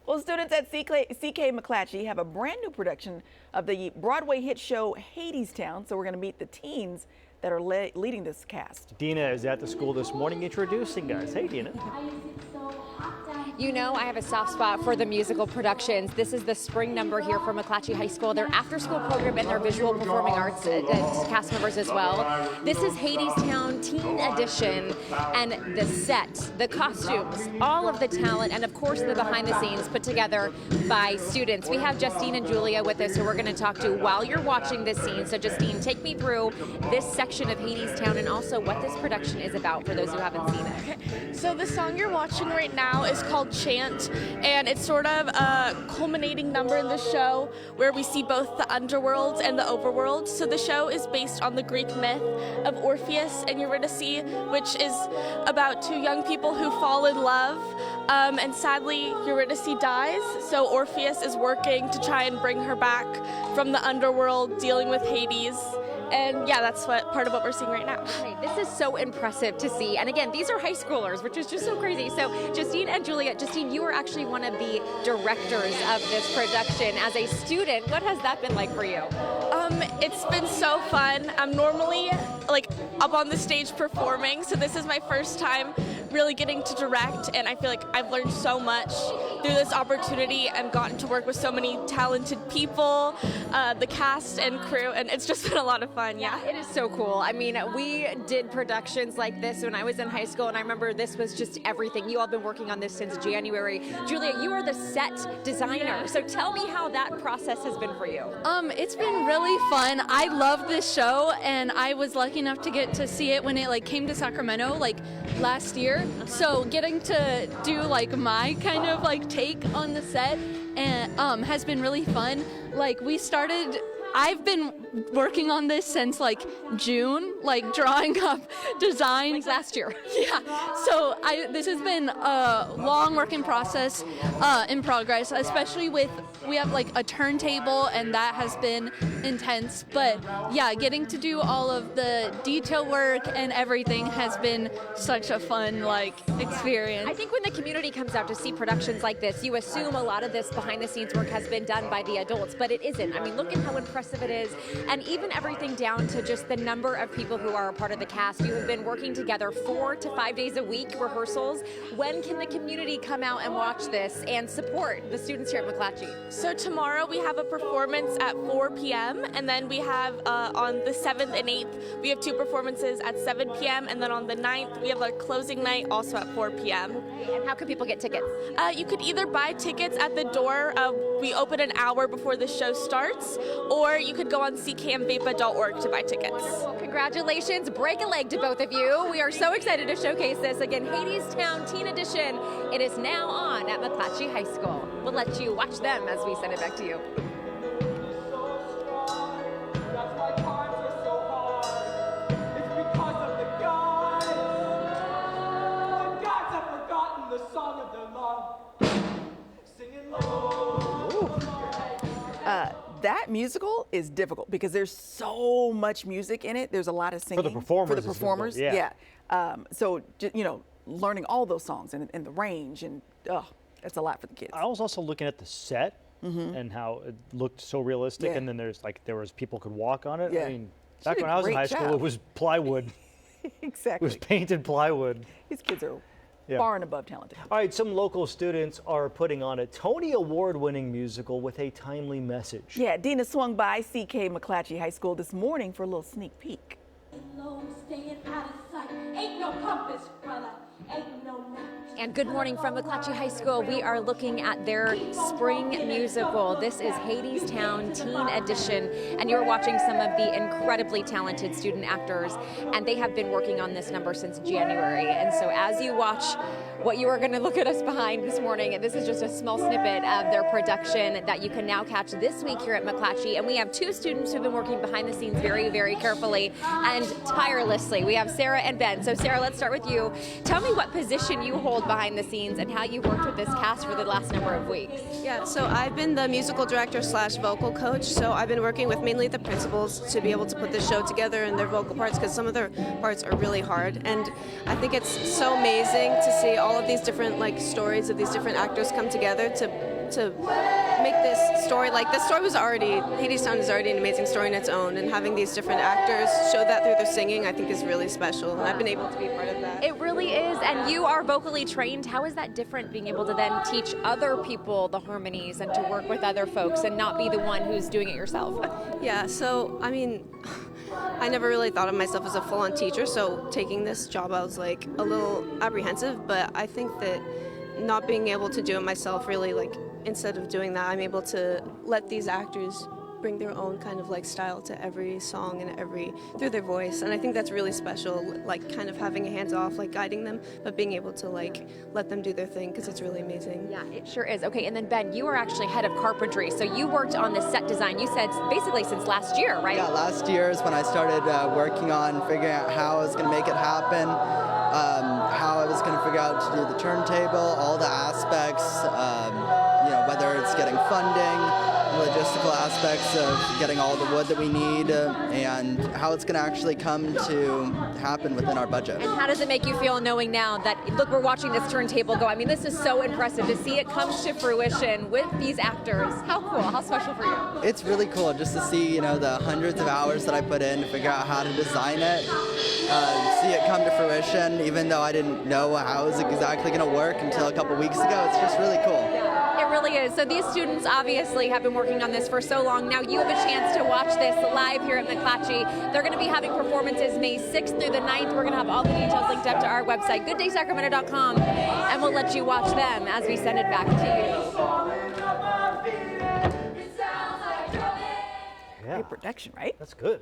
Well, students at C.K McClatchy have a brand new production of the Broadway hit show Hadestown. So we're going to meet the teens that are leading this cast. Dina is at the school this morning introducing us. Hey, Dina. You know, I have a soft spot for the musical productions. This is the spring number here from McClatchy High School, their after-school program and their visual performing arts cast members as well. This is Hadestown Teen Edition, and the set, the costumes, all of the talent, and of course the behind the scenes put together by students. We have Justine and Julia with us, who we're going to talk to while you're watching this scene. So Justine, take me through this section of Hadestown and also what this production is about for those who haven't seen it. Okay. So the song you're watching right now is called Chant, and it's sort of a culminating number in the show where we see both the underworld and the overworld. So the show is based on the Greek myth of Orpheus and Eurydice, which is about two young people who fall in love, and sadly Eurydice dies, so Orpheus is working to try and bring her back from the underworld, dealing with Hades. And yeah, that's part of what we're seeing right now. This is so impressive to see. And again, these are high schoolers, which is just so crazy. So Justine and Julia, Justine, you are actually one of the directors of this production. As a student, what has that been like for you? It's been so fun. I'm normally up on the stage performing, so this is my first time really getting to direct, and I feel like I've learned so much through this opportunity and gotten to work with so many talented people, the cast and crew, and it's just been a lot of fun. Yeah, it is so cool. I mean, we did productions like this when I was in high school, and I remember this was just everything. You all have been working on this since January. Julia, you are the set designer, so tell me how that process has been for you. It's been really fun. I love this show, and I was lucky enough to get to see it when it came to Sacramento last year. So getting to do my kind of take on the set and has been really fun. I've been working on this since June, drawing up designs. Last year. Yeah. So this has been a long working process in progress, especially we have a turntable, and that has been intense. But yeah, getting to do all of the detail work and everything has been such a fun experience. I think when the community comes out to see productions like this, you assume a lot of this behind the scenes work has been done by the adults, but it isn't. I mean, look at how impressive it is, and even everything down to just the number of people who are a part of the cast. You have been working together 4 to 5 days a week, rehearsals. When can the community come out and watch this and support the students here at McClatchy? So tomorrow we have a performance at 4 p.m. and then we have on the 7th and 8th, we have 2 performances at 7 p.m. and then on the 9th we have our closing night also at 4 p.m. And how can people get tickets? You could either buy tickets at the door. We open an hour before the show starts, or you could go on ckmvapa.org to buy tickets. Well, congratulations. Break a leg to both of you. We are so excited to showcase this. Again, Hadestown Teen Edition. It is now on at McClatchy High School. We'll let you watch them as we send it back to you. That musical is difficult because there's so much music in it. There's a lot of singing For the performers. For the performers, yeah. So learning all those songs and the range, and that's a lot for the kids. I was also looking at the set and how it looked so realistic, and then there was people could walk on it. Yeah. I mean, back when I was in high school, it was plywood. Exactly. It was painted plywood. These kids are far and above talented. All right, some local students are putting on a Tony Award-winning musical with a timely message. Yeah, Dina swung by C.K McClatchy High School this morning for a little sneak peek. And good morning from McClatchy High School. We are looking at their spring musical. This is Hadestown Teen Edition, and you're watching some of the incredibly talented student actors, and they have been working on this number since January. And so as you watch what you are going to look at us behind this morning, and this is just a small snippet of their production that you can now catch this week here at McClatchy. And we have 2 students who've been working behind the scenes very, very carefully and tirelessly. We have Sarah and Ben. So Sarah, let's start with you. Tell me what position you hold behind the scenes and how you worked with this cast for the last number of weeks. Yeah, so I've been the musical director / vocal coach, so I've been working with mainly the principals to be able to put this show together and their vocal parts, because some of their parts are really hard. And I think it's so amazing to see all of these different stories of these different actors come together to make this story. This story was already, Hadestown is already an amazing story in its own, and having these different actors show that through their singing, I think is really special, and I've been able to be part of that. It really is, and you are vocally trained. How is that different, being able to then teach other people the harmonies and to work with other folks and not be the one who's doing it yourself? Yeah, so, I mean, I never really thought of myself as a full-on teacher, so taking this job I was a little apprehensive, but I think that not being able to do it myself really, instead of doing that, I'm able to let these actors bring their own kind of style to every song and through their voice, and I think that's really special, kind of having a hands-off, guiding them, but being able to let them do their thing, because it's really amazing. Yeah, it sure is. Okay, and then Ben, you are actually head of carpentry, so you worked on the set design, you said basically since last year, right? Yeah, last year is when I started working on figuring out how I was going to make it happen, how I was going to figure out to do the turntable, all the aspects, whether it's getting funding, logistical aspects of getting all the wood that we need, and how it's going to actually come to happen within our budget. And how does it make you feel knowing now that, look, we're watching this turntable go? I mean, this is so impressive to see it come to fruition with these actors. How cool, how special for you? It's really cool just to see, the hundreds of hours that I put in to figure out how to design it, see it come to fruition, even though I didn't know how it was exactly going to work until a couple weeks ago. It's just really cool. It really is. So these students obviously have been working on this for so long. Now you have a chance to watch this live here at McClatchy. They're going to be having performances May 6th through the 9th. We're going to have all the details linked up to our website, gooddaysacramento.com, and we'll let you watch them as we send it back to you. Yeah, Great production, right? that's good.